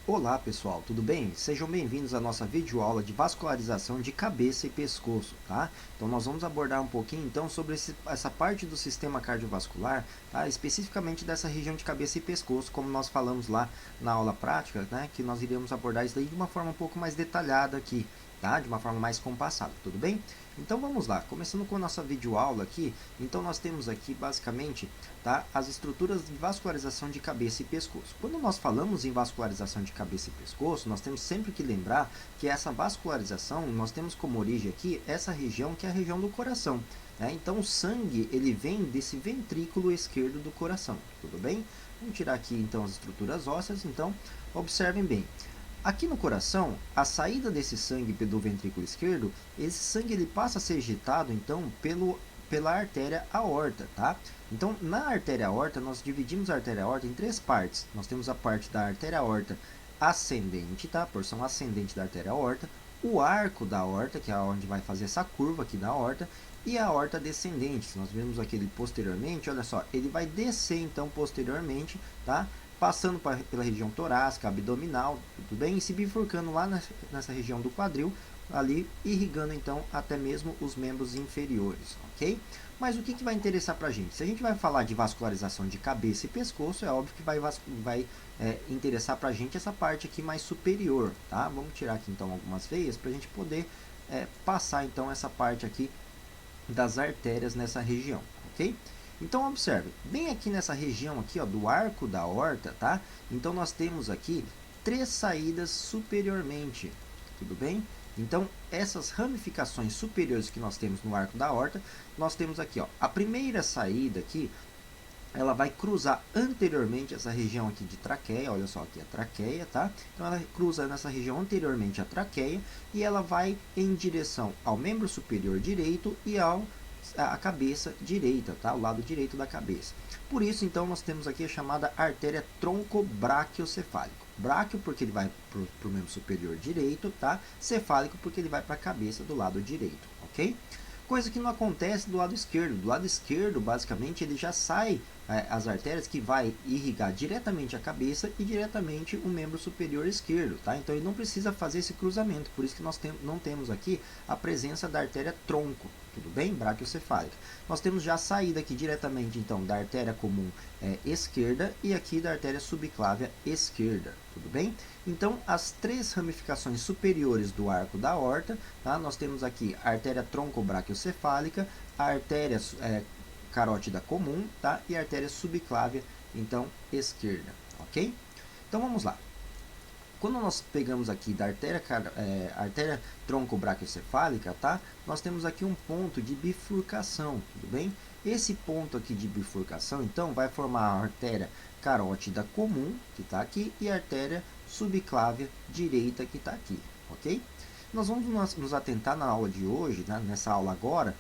Olá pessoal, tudo bem? Sejam bem-vindos à nossa videoaula de vascularização de cabeça e pescoço, tá? Então nós vamos abordar um pouquinho então sobre essa parte do sistema cardiovascular, tá? Especificamente dessa região de cabeça e pescoço, como nós falamos lá na aula prática, né? Que nós iremos abordar isso daí de uma forma um pouco mais detalhada aqui, tá? De uma forma mais compassada, tudo bem? Então vamos lá, começando com a nossa videoaula aqui, então nós temos aqui basicamente, tá, as estruturas de vascularização de cabeça e pescoço. Quando nós falamos em vascularização de cabeça e pescoço, nós temos sempre que lembrar que essa vascularização, nós temos como origem aqui essa região que é a região do coração, né? Então o sangue ele vem desse ventrículo esquerdo do coração, tudo bem? Vamos tirar aqui então as estruturas ósseas, então observem bem. Aqui no coração, a saída desse sangue do ventrículo esquerdo, esse sangue ele passa a ser ejetado então pela artéria aorta, tá? Então, na artéria aorta, nós dividimos a artéria aorta em três partes. Nós temos a parte da artéria aorta ascendente, tá? A porção ascendente da artéria aorta, o arco da aorta, que é onde vai fazer essa curva aqui da aorta, e a aorta descendente, se nós vemos aquele posteriormente, olha só, ele vai descer então posteriormente, tá? Passando pela região torácica, abdominal, tudo bem? E se bifurcando lá nessa região do quadril, ali irrigando então até mesmo os membros inferiores, ok? Mas o que vai interessar para a gente? Se a gente vai falar de vascularização de cabeça e pescoço, é óbvio que vai interessar para a gente essa parte aqui mais superior, tá? Vamos tirar aqui então algumas veias para a gente poder passar então essa parte aqui das artérias nessa região, ok? Então observe, bem aqui nessa região aqui, ó, do arco da aorta, tá? Então nós temos aqui três saídas superiormente, tudo bem? Então essas ramificações superiores que nós temos no arco da aorta, nós temos aqui, ó, a primeira saída aqui, ela vai cruzar anteriormente essa região aqui de traqueia, olha só aqui a traqueia, tá? Então ela cruza nessa região anteriormente a traqueia e ela vai em direção ao membro superior direito e a cabeça direita, tá? O lado direito da cabeça. Por isso, então, nós temos aqui a chamada artéria troncobraquiocefálica. Bráquio porque ele vai para o membro superior direito, tá? Cefálico porque ele vai para a cabeça do lado direito, ok? Coisa que não acontece do lado esquerdo. Do lado esquerdo, basicamente, ele já sai as artérias que vai irrigar diretamente a cabeça e diretamente o membro superior esquerdo, tá? Então ele não precisa fazer esse cruzamento, por isso que nós não temos aqui a presença da artéria tronco, tudo bem? Braquiocefálica. Nós temos já a saída aqui diretamente, então, da artéria comum esquerda e aqui da artéria subclávia esquerda, tudo bem? Então, as três ramificações superiores do arco da aorta, tá? Nós temos aqui a artéria troncobraquiocefálica, a artéria carótida comum, tá? E a artéria subclávia, então, esquerda, ok? Então, vamos lá. Quando nós pegamos aqui da artéria troncobraquiocefálica, tá? Nós temos aqui um ponto de bifurcação, tudo bem? Esse ponto aqui de bifurcação, então, vai formar a artéria carótida comum, que está aqui, e a artéria subclávia direita, que está aqui, ok? Nós vamos nos atentar na aula de hoje, né, nessa aula agora,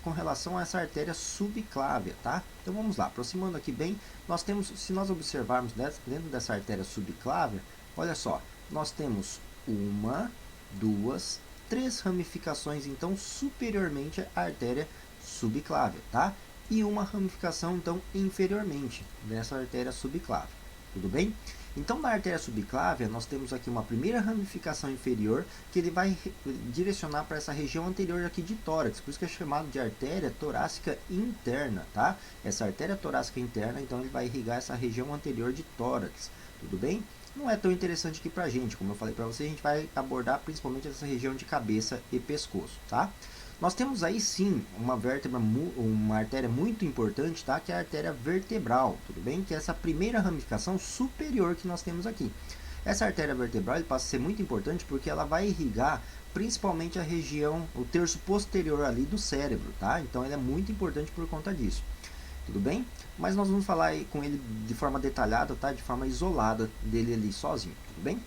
com relação a essa artéria subclávia, tá? Então vamos lá, aproximando aqui bem, nós temos, se nós observarmos dentro dessa artéria subclávia, olha só, nós temos uma, duas, três ramificações, então, superiormente à artéria subclávia, tá? E uma ramificação, então, inferiormente nessa artéria subclávia, tudo bem? Então, na artéria subclávia, nós temos aqui uma primeira ramificação inferior que ele vai direcionar para essa região anterior aqui de tórax, por isso que é chamado de artéria torácica interna, tá? Essa artéria torácica interna, então, ele vai irrigar essa região anterior de tórax, tudo bem? Não é tão interessante aqui para a gente, como eu falei para você, a gente vai abordar principalmente essa região de cabeça e pescoço, tá? Nós temos aí sim uma artéria muito importante, tá? Que é a artéria vertebral, tudo bem? Que é essa primeira ramificação superior que nós temos aqui. Essa artéria vertebral ele passa a ser muito importante porque ela vai irrigar principalmente a região, o terço posterior ali do cérebro, tá? Então ele é muito importante por conta disso. Tudo bem? Mas nós vamos falar aí com ele de forma detalhada, tá? De forma isolada dele ali sozinho, tudo bem?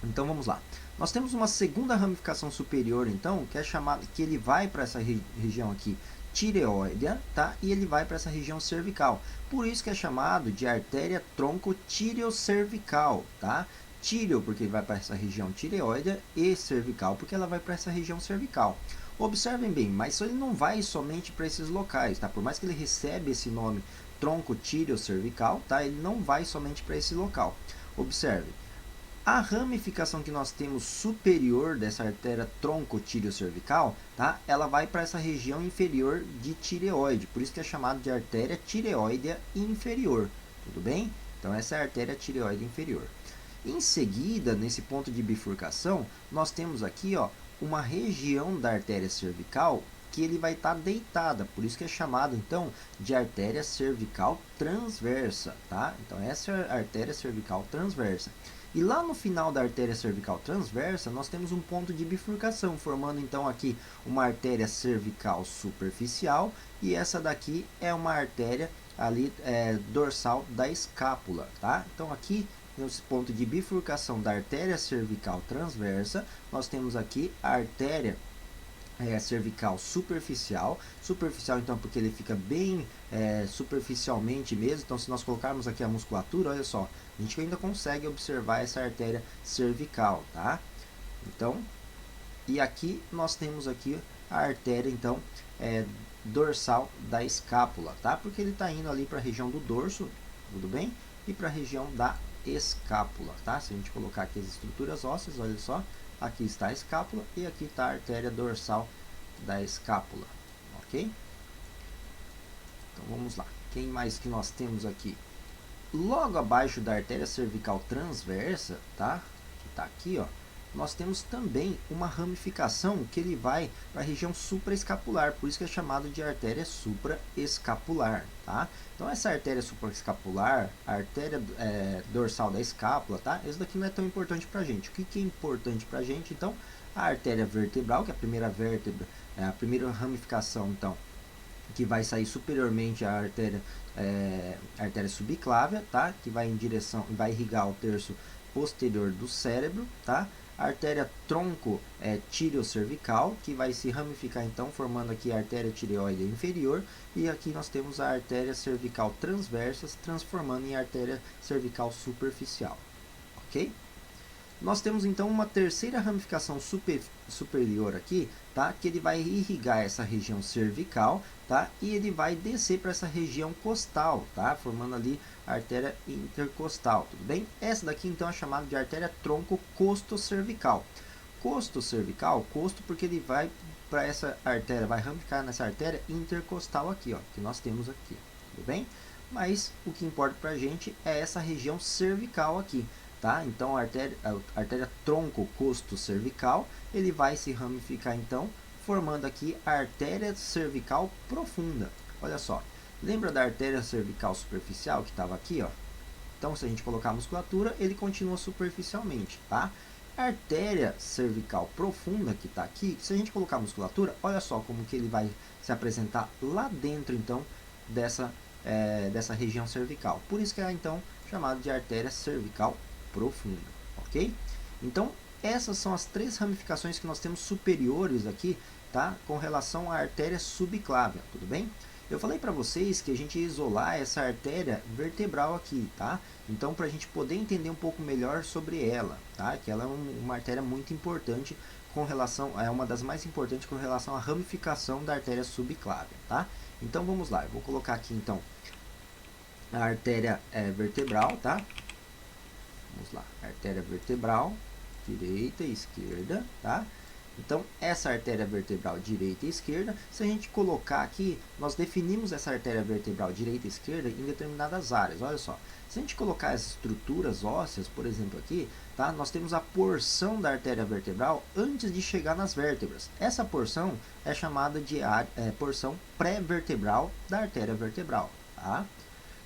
Então vamos lá. Nós temos uma segunda ramificação superior, então, que é chamada, que ele vai para essa região aqui tireoidea, tá? E ele vai para essa região cervical. Por isso que é chamado de artéria tronco-tireocervical, tá? Tíreo porque ele vai para essa região tireoidea e cervical porque ela vai para essa região cervical. Observem bem, mas ele não vai somente para esses locais, tá? Por mais que ele receba esse nome tronco-tireocervical, tá? Ele não vai somente para esse local. Observe. A ramificação que nós temos superior dessa artéria tronco-tíleo-cervical, tá? Ela vai para essa região inferior de tireoide, por isso que é chamado de artéria tireoidea inferior, tudo bem? Então essa é a artéria tireoide inferior. Em seguida, nesse ponto de bifurcação, nós temos aqui, ó, uma região da artéria cervical que ele vai estar deitada, por isso que é chamado então de artéria cervical transversa, tá? Então essa é a artéria cervical transversa. E lá no final da artéria cervical transversa, nós temos um ponto de bifurcação, formando então aqui uma artéria cervical superficial, e essa daqui é uma artéria ali dorsal da escápula, tá? Então aqui nesse ponto de bifurcação da artéria cervical transversa, nós temos aqui a artéria cervical superficial. Superficial então porque ele fica bem superficialmente mesmo. Então se nós colocarmos aqui a musculatura, olha só, a gente ainda consegue observar essa artéria cervical, tá? Então, e aqui nós temos aqui a artéria então dorsal da escápula, tá? Porque ele está indo ali para a região do dorso, tudo bem? E para a região da escápula, tá? Se a gente colocar aqui as estruturas ósseas, olha só, aqui está a escápula e aqui está a artéria dorsal da escápula, ok? Então vamos lá. Quem mais que nós temos aqui? Logo abaixo da artéria cervical transversa, tá? Que está aqui, ó. Nós temos também uma ramificação que ele vai para a região supraescapular, por isso que é chamado de artéria supraescapular, tá? Então essa artéria supraescapular, a artéria dorsal da escápula, tá? Isso daqui não é tão importante para a gente. O que é importante para a gente, então? A artéria vertebral, que é a primeira vértebra, a primeira ramificação, então, que vai sair superiormente à artéria subclávia, tá? Que vai em direção, vai irrigar o terço posterior do cérebro, tá? A artéria tronco tíleo-cervical, que vai se ramificar então, formando aqui a artéria tireoide inferior, e aqui nós temos a artéria cervical transversa, transformando em artéria cervical superficial, ok? Nós temos então uma terceira ramificação superior aqui, tá? Que ele vai irrigar essa região cervical, tá? E ele vai descer para essa região costal, tá? Formando ali a artéria intercostal, tudo bem? Essa daqui então é chamada de artéria tronco-costo-cervical. Costo-cervical, costo porque ele vai para essa artéria, vai ramificar nessa artéria intercostal aqui, ó, que nós temos aqui, tudo bem? Mas o que importa para a gente é essa região cervical aqui. Tá? Então a artéria tronco-costo-cervical, ele vai se ramificar então, formando aqui a artéria cervical profunda. Olha só, lembra da artéria cervical superficial que estava aqui, ó? Então se a gente colocar a musculatura, ele continua superficialmente, tá? A artéria cervical profunda que está aqui, se a gente colocar a musculatura, olha só como que ele vai se apresentar lá dentro então dessa região cervical. Por isso que é então chamado de artéria cervical profunda, ok? Então, essas são as três ramificações que nós temos superiores aqui, tá? Com relação à artéria subclávia, tudo bem? Eu falei para vocês que a gente ia isolar essa artéria vertebral aqui, tá? Então, para a gente poder entender um pouco melhor sobre ela, tá? Que ela é uma artéria muito importante com relação, é uma das mais importantes com relação à ramificação da artéria subclávia, tá? Então, vamos lá, eu vou colocar aqui, então, a artéria vertebral, tá? Vamos lá, artéria vertebral, direita e esquerda, tá? Então, essa artéria vertebral direita e esquerda, se a gente colocar aqui, nós definimos essa artéria vertebral direita e esquerda em determinadas áreas, olha só. Se a gente colocar as estruturas ósseas, por exemplo aqui, tá? Nós temos a porção da artéria vertebral antes de chegar nas vértebras. Essa porção é chamada de porção pré-vertebral da artéria vertebral, tá?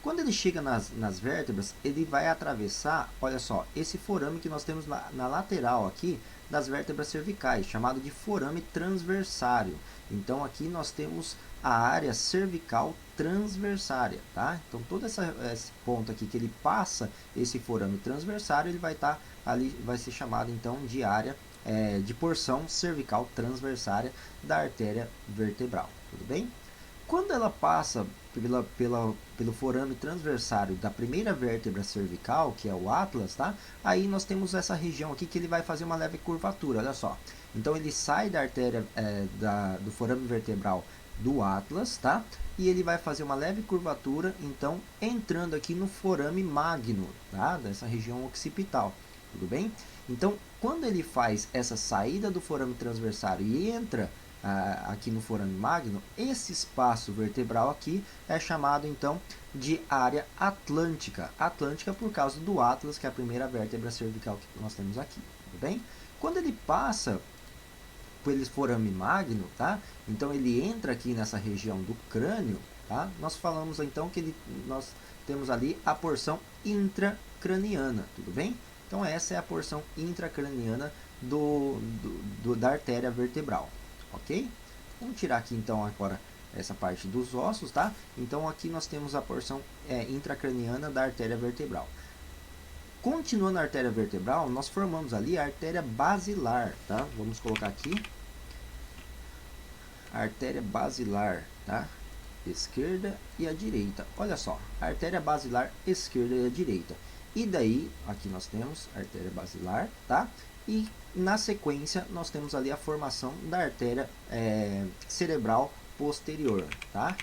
Quando ele chega nas vértebras, ele vai atravessar, olha só, esse forame que nós temos na lateral aqui das vértebras cervicais, chamado de forame transversário. Então aqui nós temos a área cervical transversária, tá? Então todo esse ponto aqui que ele passa esse forame transversário, ele vai estar ali, vai ser chamado então de área de porção cervical transversária da artéria vertebral, tudo bem? Quando ela passa pelo forame transversário da primeira vértebra cervical, que é o atlas, tá? Aí nós temos essa região aqui que ele vai fazer uma leve curvatura, olha só. Então ele sai da artéria do forame vertebral do atlas, tá? E ele vai fazer uma leve curvatura, então entrando aqui no forame magno, tá? Dessa região occipital. tudo bem? Então, quando ele faz essa saída do forame transversário e entra aqui no forame magno, esse espaço vertebral aqui é chamado então de área atlântica. Atlântica por causa do Atlas, que é a primeira vértebra cervical que nós temos aqui, tudo bem? Quando ele passa pelo forame magno, tá? Então ele entra aqui nessa região do crânio, tá? Nós falamos então que nós temos ali a porção intracraniana, tudo bem? Então essa é a porção intracraniana da artéria vertebral, ok? Vamos tirar aqui então agora essa parte dos ossos, tá? Então aqui nós temos a porção intracraniana da artéria vertebral. Continuando a artéria vertebral, nós formamos ali a artéria basilar, tá? Vamos colocar aqui a artéria basilar, tá? Esquerda e a direita. Olha só, a artéria basilar esquerda e a direita. E daí, aqui nós temos a artéria basilar, tá? E na sequência, nós temos ali a formação da artéria cerebral posterior, tá?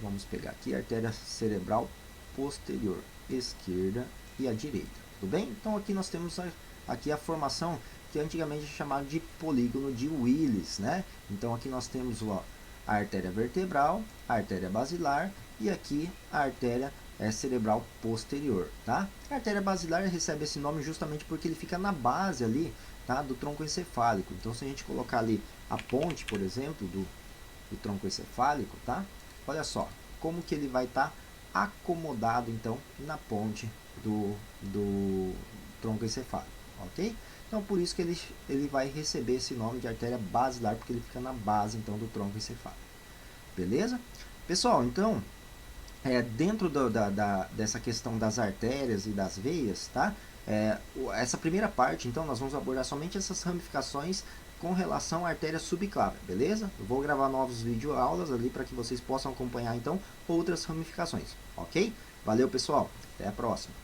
Vamos pegar aqui a artéria cerebral posterior, esquerda e a direita, tudo bem? Então aqui nós temos aqui a formação que antigamente é chamada de polígono de Willis, né? Então aqui nós temos ó, a artéria vertebral, a artéria basilar e aqui a artéria cerebral posterior, tá? A artéria basilar recebe esse nome justamente porque ele fica na base ali, tá, do tronco encefálico. Então se a gente colocar ali a ponte, por exemplo, do tronco encefálico, tá? Olha só como que ele vai estar acomodado então na ponte do tronco encefálico, ok? Então por isso que ele vai receber esse nome de artéria basilar, porque ele fica na base então do tronco encefálico, beleza? Pessoal, então dentro dessa questão das artérias e das veias, tá? Essa primeira parte, então, nós vamos abordar somente essas ramificações com relação à artéria subclávia, beleza? Eu vou gravar novos videoaulas ali para que vocês possam acompanhar, então, outras ramificações, ok? Valeu, pessoal. Até a próxima.